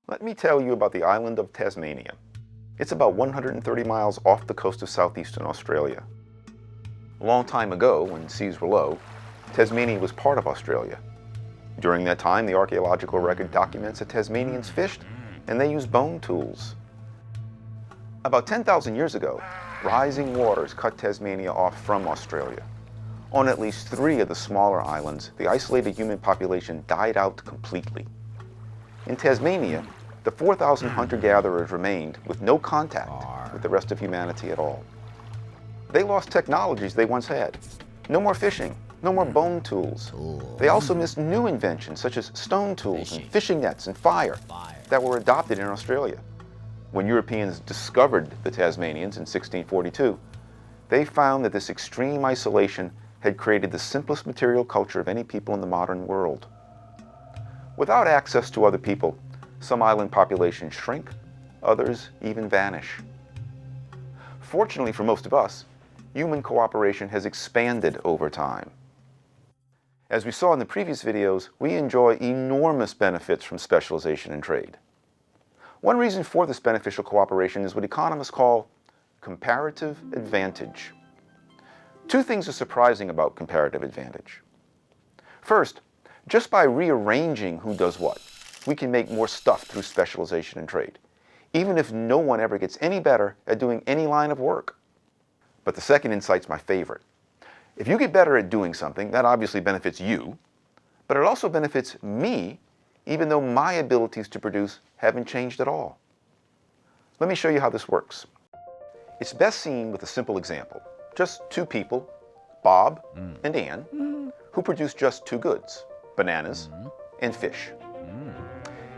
Let me tell you about the island of Tasmania. It's about 130 miles off the coast of southeastern Australia. A long time ago, when seas were low, Tasmania was part of Australia. During that time, the archaeological record documents that Tasmanians fished, and they used bone tools. About 10,000 years ago, rising waters cut Tasmania off from Australia. On at least 3 of the smaller islands, the isolated human population died out completely. In Tasmania, the 4,000 hunter-gatherers remained with no contact with the rest of humanity at all. They lost technologies they once had. No more fishing, no more bone tools. They also missed new inventions such as stone tools and fishing nets and fire that were adopted in Australia. When Europeans discovered the Tasmanians in 1642, they found that this extreme isolation had created the simplest material culture of any people in the modern world. Without access to other people, some island populations shrink, others even vanish. Fortunately for most of us, human cooperation has expanded over time. As we saw in the previous videos, we enjoy enormous benefits from specialization in trade. One reason for this beneficial cooperation is what economists call comparative advantage. 2 things are surprising about comparative advantage. First, just by rearranging who does what, we can make more stuff through specialization in trade, even if no one ever gets any better at doing any line of work. But the second insight's my favorite. If you get better at doing something, that obviously benefits you, but it also benefits me, even though my abilities to produce haven't changed at all. Let me show you how this works. It's best seen with a simple example. Just 2 people, Bob and Ann, who produce just 2 goods, bananas and fish.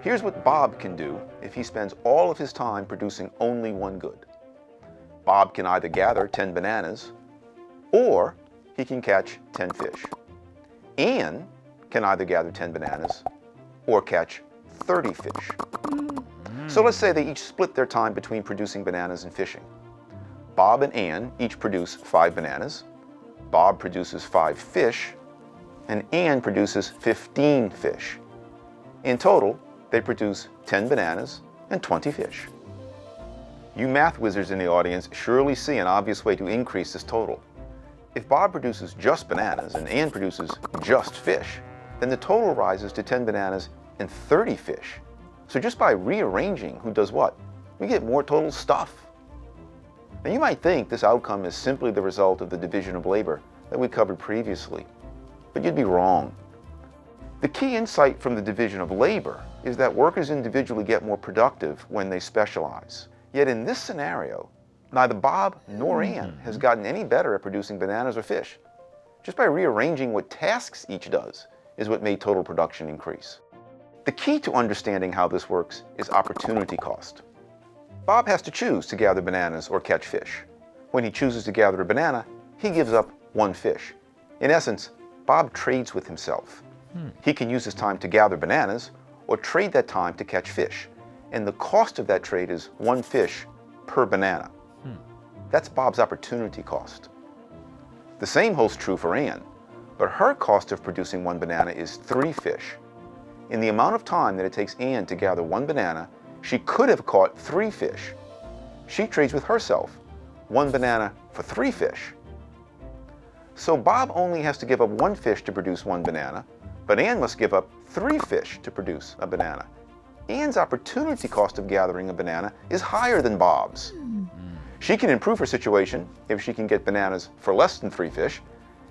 Here's what Bob can do if he spends all of his time producing only 1 good. Bob can either gather 10 bananas, or he can catch 10 fish. Ann can either gather 10 bananas, or catch 30 fish. So let's say they each split their time between producing bananas and fishing. Bob and Ann each produce 5 bananas, Bob produces 5 fish, and Ann produces 15 fish. In total, they produce 10 bananas and 20 fish. You math wizards in the audience surely see an obvious way to increase this total. If Bob produces just bananas and Ann produces just fish, then the total rises to 10 bananas and 30 fish. So just by rearranging who does what, we get more total stuff. Now you might think this outcome is simply the result of the division of labor that we covered previously, but you'd be wrong. The key insight from the division of labor is that workers individually get more productive when they specialize. Yet in this scenario, neither Bob nor Ann has gotten any better at producing bananas or fish. Just by rearranging what tasks each does is what made total production increase. The key to understanding how this works is opportunity cost. Bob has to choose to gather bananas or catch fish. When he chooses to gather a banana, he gives up 1 fish. In essence, Bob trades with himself. He can use his time to gather bananas or trade that time to catch fish. And the cost of that trade is 1 fish per banana. That's Bob's opportunity cost. The same holds true for Ann, but her cost of producing 1 banana is 3 fish. In the amount of time that it takes Ann to gather 1 banana, she could have caught 3 fish. She trades with herself, 1 banana for 3 fish. So Bob only has to give up 1 fish to produce 1 banana, but Ann must give up 3 fish to produce a banana. Ann's opportunity cost of gathering a banana is higher than Bob's. She can improve her situation if she can get bananas for less than 3 fish,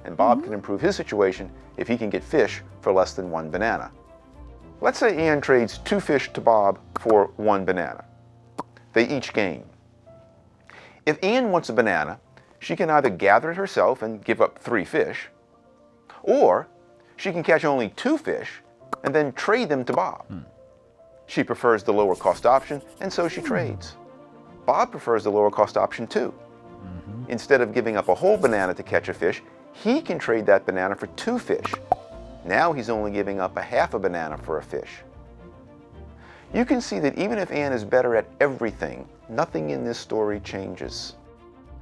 and Bob can improve his situation if he can get fish for less than 1 banana. Let's say Ann trades 2 fish to Bob for 1 banana. They each gain. If Ann wants a banana, she can either gather it herself and give up 3 fish, or she can catch only 2 fish and then trade them to Bob. She prefers the lower cost option, and so she trades. Bob prefers the lower cost option too. Instead of giving up a whole banana to catch a fish, he can trade that banana for 2 fish. Now he's only giving up a half a banana for a fish. You can see that even if Ann is better at everything, nothing in this story changes.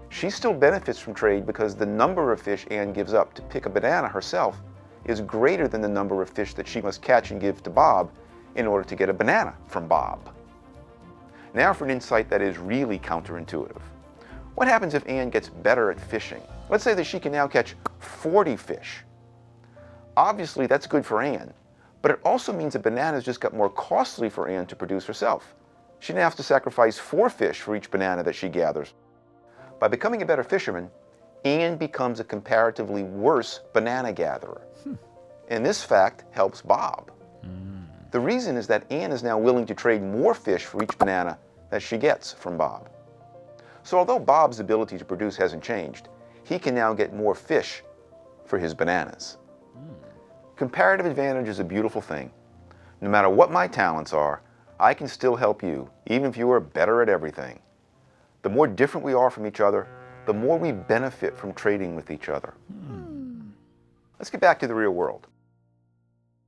She still benefits from trade because the number of fish Ann gives up to pick a banana herself is greater than the number of fish that she must catch and give to Bob in order to get a banana from Bob. Now for an insight that is really counterintuitive. What happens if Anne gets better at fishing? Let's say that she can now catch 40 fish. Obviously that's good for Anne, but it also means that bananas just got more costly for Anne to produce herself. She now has to sacrifice 4 fish for each banana that she gathers. By becoming a better fisherman, Anne becomes a comparatively worse banana gatherer. And this fact helps Bob. The reason is that Anne is now willing to trade more fish for each banana that she gets from Bob. So although Bob's ability to produce hasn't changed, he can now get more fish for his bananas. Comparative advantage is a beautiful thing. No matter what my talents are, I can still help you, even if you are better at everything. The more different we are from each other, the more we benefit from trading with each other. Let's get back to the real world.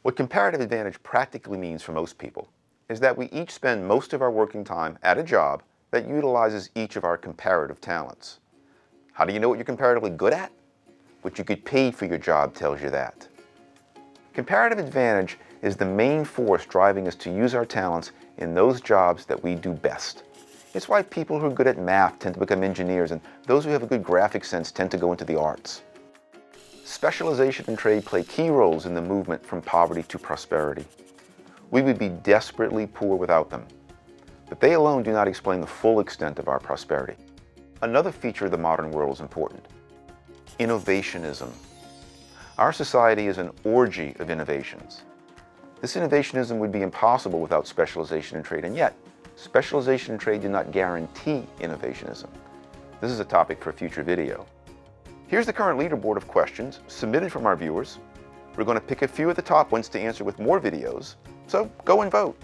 What comparative advantage practically means for most people is that we each spend most of our working time at a job that utilizes each of our comparative talents. How do you know what you're comparatively good at? What you get paid for your job tells you that. Comparative advantage is the main force driving us to use our talents in those jobs that we do best. It's why people who are good at math tend to become engineers, and those who have a good graphic sense tend to go into the arts. Specialization and trade play key roles in the movement from poverty to prosperity. We would be desperately poor without them, but they alone do not explain the full extent of our prosperity. Another feature of the modern world is important: innovationism. Our society is an orgy of innovations. This innovationism would be impossible without specialization and trade, and yet specialization and trade do not guarantee innovationism. This is a topic for a future video. Here's the current leaderboard of questions submitted from our viewers. We're going to pick a few of the top ones to answer with more videos, so go and vote.